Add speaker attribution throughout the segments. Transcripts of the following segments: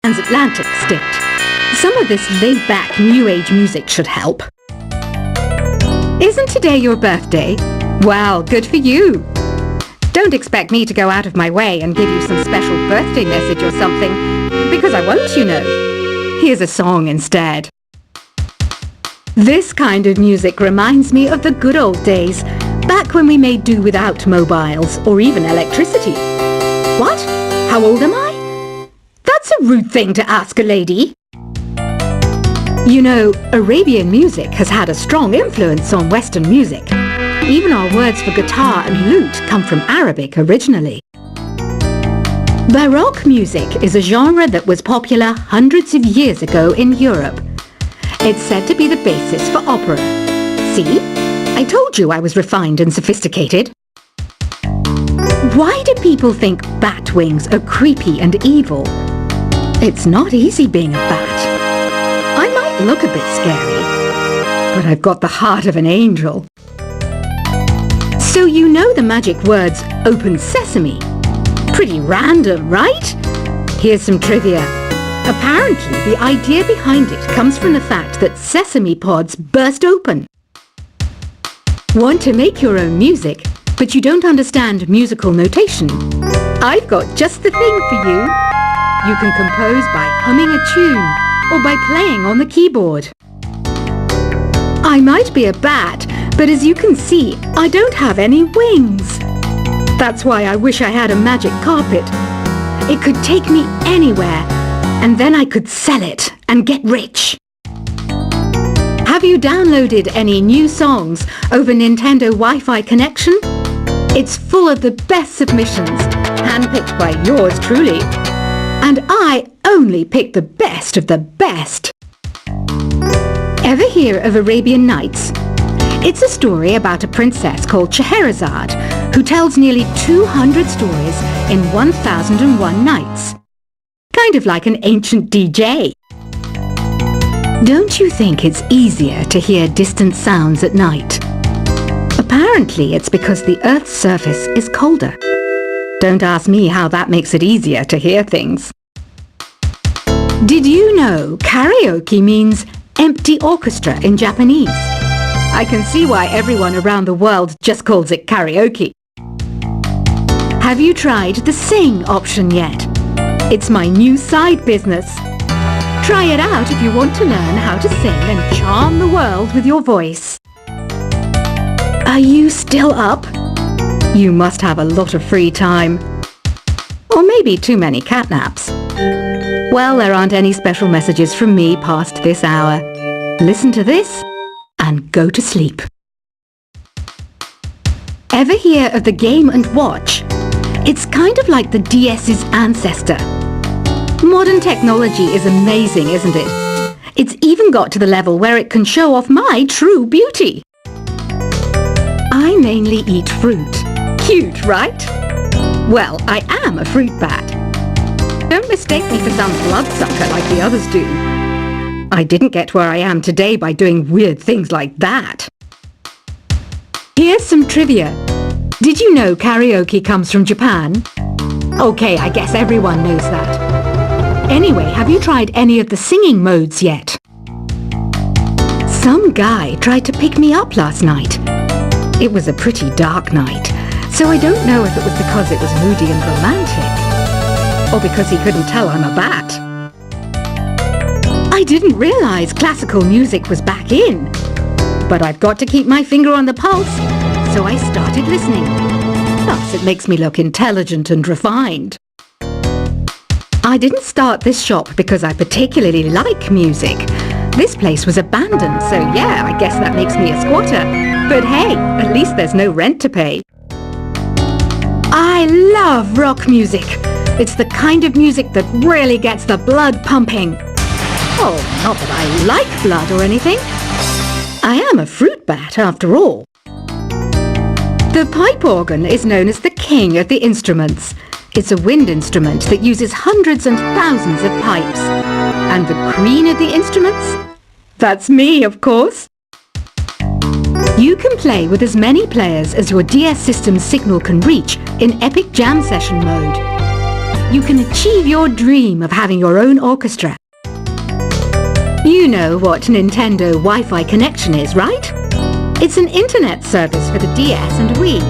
Speaker 1: transatlantic state. Some of this laid-back New Age music should help. Isn't today your birthday? Well, good for you. Don't expect me to go out of my way and give you some special birthday message or something, because I won't, you know. Here's a song instead. This kind of music reminds me of the good old days, back when we made do without mobiles or even electricity. What? How old am I? That's a rude thing to ask a lady. You know, Arabian music has had a strong influence on Western music. Even our words for guitar and lute come from Arabic originally. Baroque music is a genre that was popular hundreds of years ago in Europe. It's said to be the basis for opera. See? I told you I was refined and sophisticated. Why do people think bat wings are creepy and evil? It's not easy being a bat. I might look a bit scary, but I've got the heart of an angel. So you know the magic words "Open Sesame"? Pretty random, right? Here's some trivia. Apparently, the idea behind it comes from the fact that sesame pods burst open. Want to make your own music, but you don't understand musical notation? I've got just the thing for you. You can compose by humming a tune or by playing on the keyboard. I might be a bat, but as you can see, I don't have any wings. That's why I wish I had a magic carpet. It could take me anywhere, and then I could sell it and get rich. Have you downloaded any new songs over Nintendo Wi-Fi connection? It's full of the best submissions, handpicked by yours truly. And I only pick the best of the best. Ever hear of Arabian Nights? It's a story about a princess called Scheherazade who tells nearly 200 stories in 1001 nights. Kind of like an ancient DJ. Don't you think it's easier to hear distant sounds at night? Apparently it's because the Earth's surface is colder. Don't ask me how that makes it easier to hear things. Did you know karaoke means empty orchestra in Japanese? I can see why everyone around the world just calls it karaoke. Have you tried the sing option yet? It's my new side business. Try it out if you want to learn how to sing and charm the world with your voice. Are you still up? You must have a lot of free time. Or maybe too many catnaps. Well, there aren't any special messages from me past this hour. Listen to this and go to sleep. Ever hear of the Game & Watch? It's kind of like the DS's ancestor. Modern technology is amazing, isn't it? It's even got to the level where it can show off my true beauty. I mainly eat fruit. Cute, right? Well, I am a fruit bat. Don't mistake me for some bloodsucker like the others do. I didn't get where I am today by doing weird things like that. Here's some trivia. Did you know karaoke comes from Japan? Okay, I guess everyone knows that. Anyway, have you tried any of the singing modes yet? Some guy tried to pick me up last night. It was a pretty dark night, so I don't know if it was because it was moody and romantic, or because he couldn't tell I'm a bat. I didn't realize classical music was back in, but I've got to keep my finger on the pulse, so I started listening. Plus, it makes me look intelligent and refined. I didn't start this shop because I particularly like music. This place was abandoned, so yeah, I guess that makes me a squatter. But hey, at least there's no rent to pay. I love rock music. It's the kind of music that really gets the blood pumping. Oh, not that I like blood or anything. I am a fruit bat, after all. The pipe organ is known as the king of the instruments. It's a wind instrument that uses hundreds and thousands of pipes. And the queen of the instruments? That's me, of course. You can play with as many players as your DS system's signal can reach in Epic Jam Session mode. you can achieve your dream of having your own orchestra. You know what Nintendo Wi-Fi connection is, right? It's an internet service for the DS and Wii,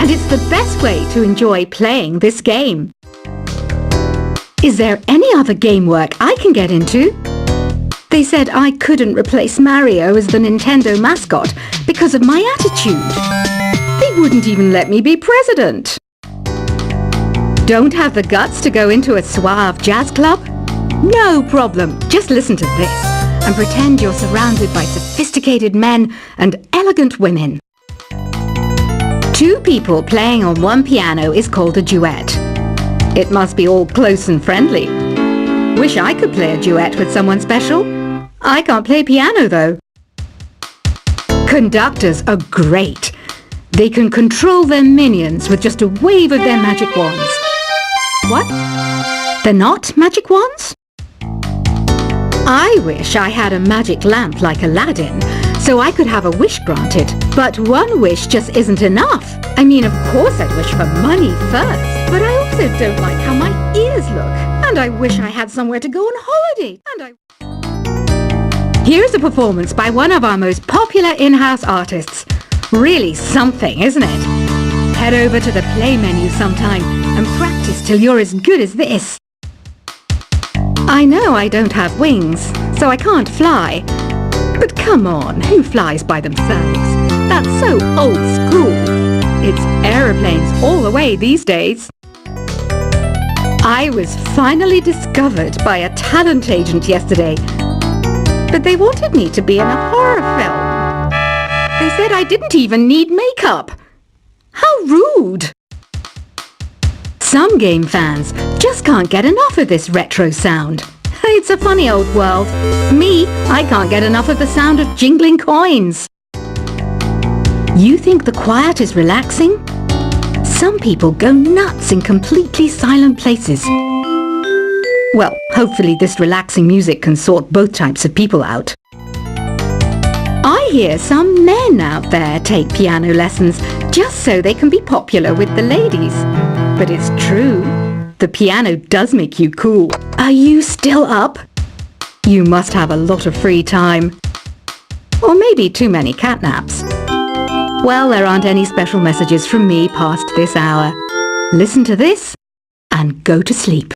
Speaker 1: and it's the best way to enjoy playing this game. Is there any other game work I can get into? They said I couldn't replace Mario as the Nintendo mascot because of my attitude. They wouldn't even let me be president. Don't have the guts to go into a suave jazz club? No problem, just listen to this and pretend you're surrounded by sophisticated men and elegant women. Two people playing on one piano is called a duet. It must be all close and friendly. Wish I could play a duet with someone special. I can't play piano though. Conductors are great. They can control their minions with just a wave of their magic wands. What? They're not magic wands? I wish I had a magic lamp like Aladdin, so I could have a wish granted. But one wish just isn't enough. I mean, of course I'd wish for money first, but I also don't like how my ears look. And I wish I had somewhere to go on holiday. Here's a performance by one of our most popular in-house artists. Really something, isn't it? Head over to the play menu sometime and practice till you're as good as this. I know I don't have wings, so I can't fly. But come on, who flies by themselves? That's so old school. It's aeroplanes all the way these days. I was finally discovered by a talent agent yesterday, but they wanted me to be in a horror film. They said I didn't even need makeup. How rude! Some game fans just can't get enough of this retro sound. It's a funny old world. Me, I can't get enough of the sound of jingling coins. You think the quiet is relaxing? Some people go nuts in completely silent places. Well, hopefully this relaxing music can sort both types of people out. I hear some men out there take piano lessons just so they can be popular with the ladies. But it's true. The piano does make you cool. Are you still up? You must have a lot of free time. Or maybe too many catnaps. Well, there aren't any special messages from me past this hour. Listen to this and go to sleep.